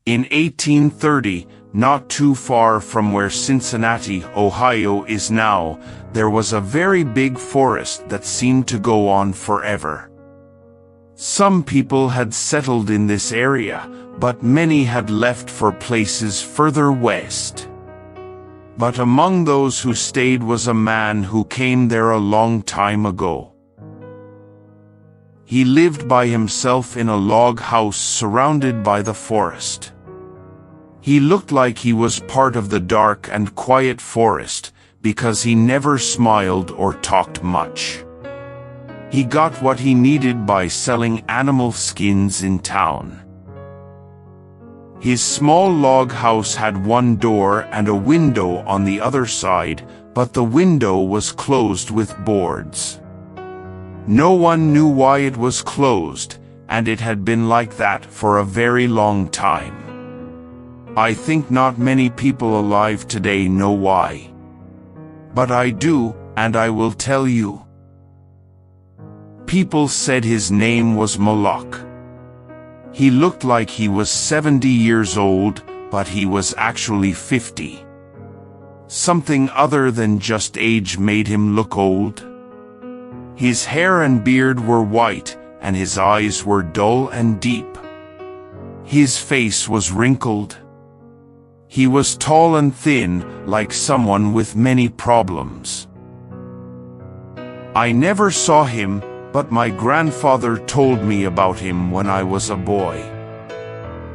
In 1830, not too far from where Cincinnati, Ohio is now, there was a very big forest that seemed to go on forever. Some people had settled in this area, but many had left for places further west. But among those who stayed was a man who came there a long time ago. He lived by himself in a log house surrounded by the forest. He looked like he was part of the dark and quiet forest, because he never smiled or talked much. He got what he needed by selling animal skins in town. His small log house had one door and a window on the other side, but the window was closed with boards. No one knew why it was closed, and it had been like that for a very long time. I think not many people alive today know why. But I do, and I will tell you. People said his name was Moloch. He looked like he was 70 years old, but he was actually 50. Something other than just age made him look old. His hair and beard were white, and his eyes were dull and deep. His face was wrinkled. He was tall and thin, like someone with many problems. I never saw him, but my grandfather told me about him when I was a boy.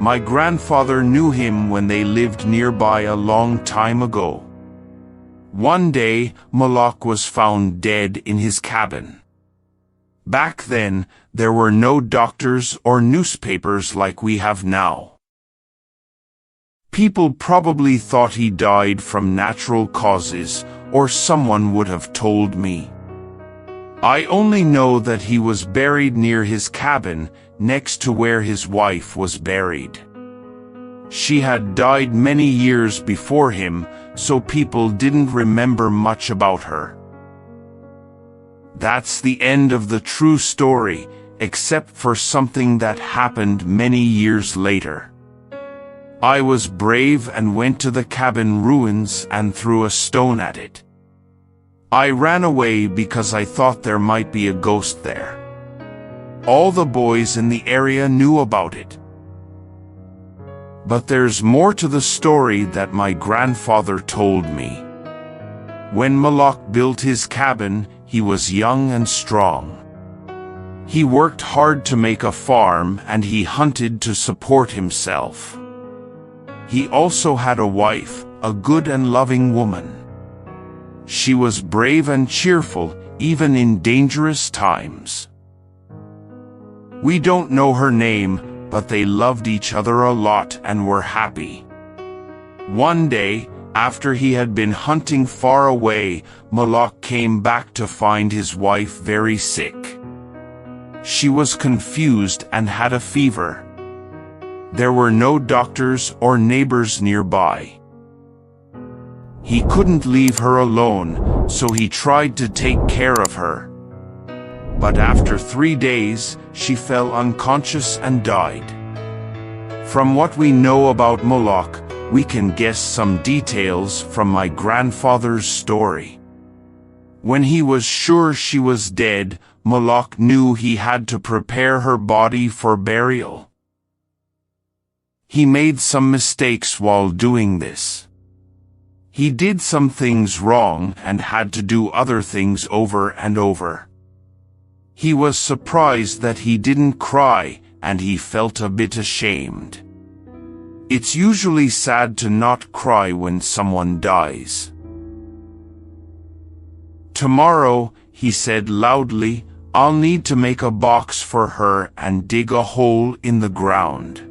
My grandfather knew him when they lived nearby a long time ago. One day, Moloch was found dead in his cabin. Back then, there were no doctors or newspapers like we have now. People probably thought he died from natural causes, or someone would have told me. I only know that he was buried near his cabin, next to where his wife was buried. She had died many years before him, so people didn't remember much about her. That's the end of the true story, except for something that happened many years later. I was brave and went to the cabin ruins and threw a stone at it. I ran away because I thought there might be a ghost there. All the boys in the area knew about it. But there's more to the story that my grandfather told me. When Moloch built his cabin, he was young and strong. He worked hard to make a farm and he hunted to support himself. He also had a wife, a good and loving woman. She was brave and cheerful, even in dangerous times. We don't know her name, but they loved each other a lot and were happy. One day, after he had been hunting far away, Moloch came back to find his wife very sick. She was confused and had a fever. There were no doctors or neighbors nearby. He couldn't leave her alone, so he tried to take care of her. But after 3 days, she fell unconscious and died. From what we know about Moloch, we can guess some details from my grandfather's story. When he was sure she was dead, Moloch knew he had to prepare her body for burial. He made some mistakes while doing this. He did some things wrong and had to do other things over and over. He was surprised that he didn't cry, and he felt a bit ashamed. It's usually sad to not cry when someone dies. Tomorrow, he said loudly, I'll need to make a box for her and dig a hole in the ground.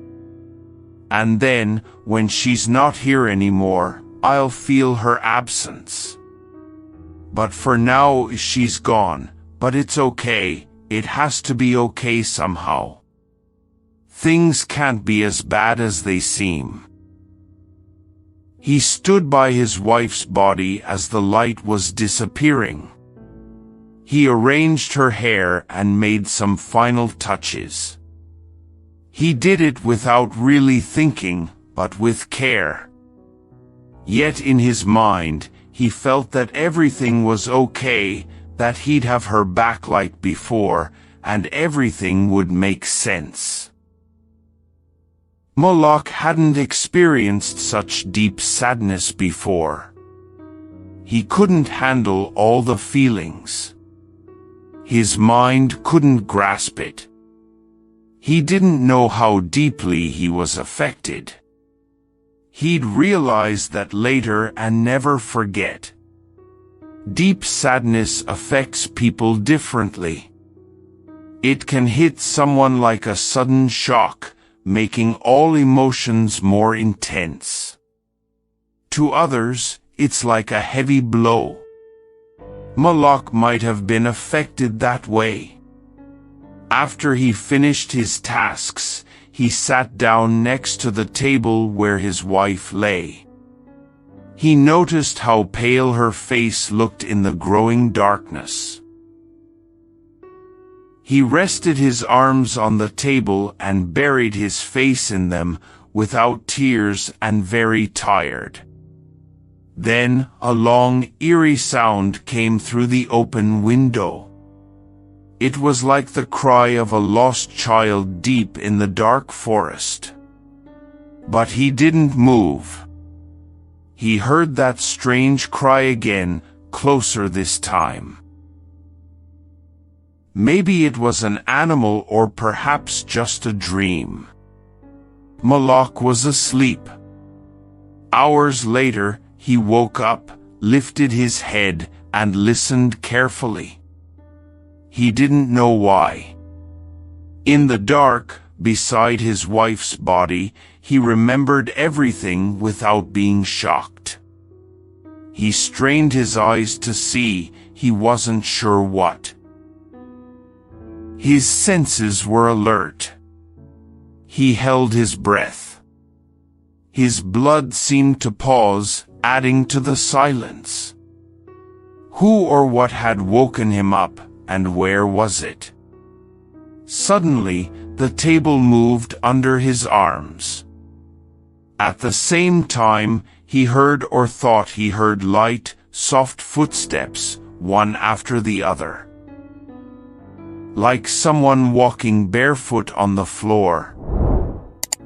And then, when she's not here anymore, I'll feel her absence. But for now, she's gone, but it's okay, it has to be okay somehow. Things can't be as bad as they seem. He stood by his wife's body as the light was disappearing. He arranged her hair and made some final touches. He did it without really thinking, but with care. Yet in his mind, he felt that everything was okay, that he'd have her back like before, and everything would make sense. Moloch hadn't experienced such deep sadness before. He couldn't handle all the feelings. His mind couldn't grasp it. He didn't know how deeply he was affected. He'd realize that later and never forget. Deep sadness affects people differently. It can hit someone like a sudden shock, making all emotions more intense. To others, it's like a heavy blow. Moloch might have been affected that way. After he finished his tasks, he sat down next to the table where his wife lay. He noticed how pale her face looked in the growing darkness. He rested his arms on the table and buried his face in them, without tears and very tired. Then a long, eerie sound came through the open window. It was like the cry of a lost child deep in the dark forest. But he didn't move. He heard that strange cry again, closer this time. Maybe it was an animal or perhaps just a dream. Moloch was asleep. Hours later, he woke up, lifted his head, and listened carefully. He didn't know why. In the dark, beside his wife's body, he remembered everything without being shocked. He strained his eyes to see, he wasn't sure what. His senses were alert. He held his breath. His blood seemed to pause, adding to the silence. Who or what had woken him up? And where was it? Suddenly, the table moved under his arms. At the same time, he heard or thought he heard light, soft footsteps, one after the other. Like someone walking barefoot on the floor.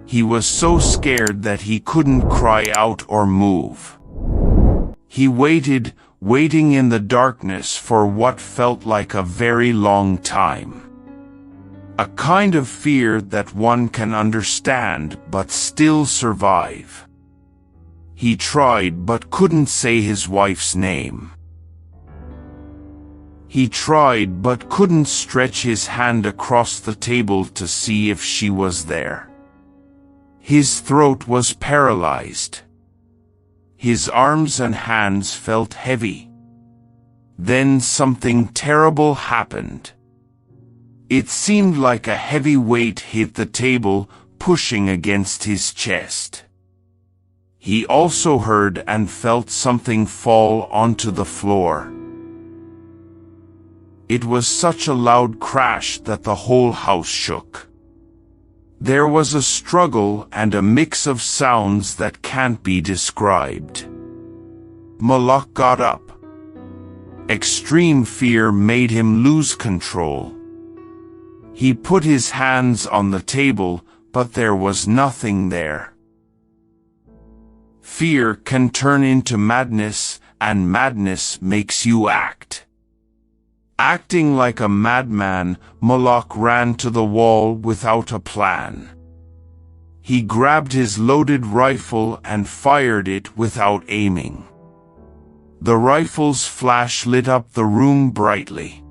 He was so scared that he couldn't cry out or move. He waited, waiting in the darkness for what felt like a very long time. A kind of fear that one can understand but still survive. He tried but couldn't say his wife's name. He tried but couldn't stretch his hand across the table to see if she was there. His throat was paralyzed. His arms and hands felt heavy. Then something terrible happened. It seemed like a heavy weight hit the table, pushing against his chest. He also heard and felt something fall onto the floor. It was such a loud crash that the whole house shook. There was a struggle and a mix of sounds that can't be described. Moloch got up. Extreme fear made him lose control. He put his hands on the table, but there was nothing there. Fear can turn into madness, and madness makes you act. Acting like a madman, Moloch ran to the wall without a plan. He grabbed his loaded rifle and fired it without aiming. The rifle's flash lit up the room brightly.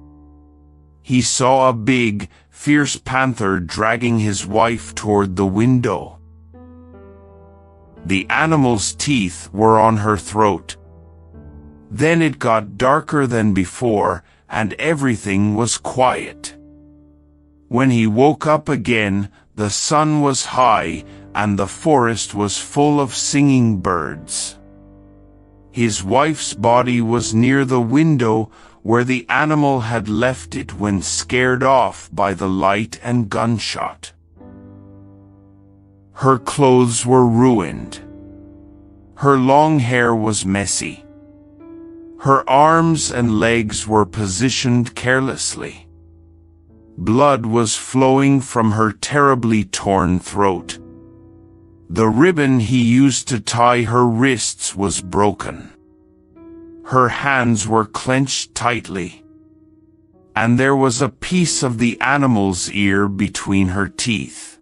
He saw a big, fierce panther dragging his wife toward the window. The animal's teeth were on her throat. Then it got darker than before, and everything was quiet. When he woke up again, the sun was high, and the forest was full of singing birds. His wife's body was near the window, where the animal had left it when scared off by the light and gunshot. Her clothes were ruined. Her long hair was messy. Her arms and legs were positioned carelessly. Blood was flowing from her terribly torn throat. The ribbon he used to tie her wrists was broken. Her hands were clenched tightly, and there was a piece of the animal's ear between her teeth.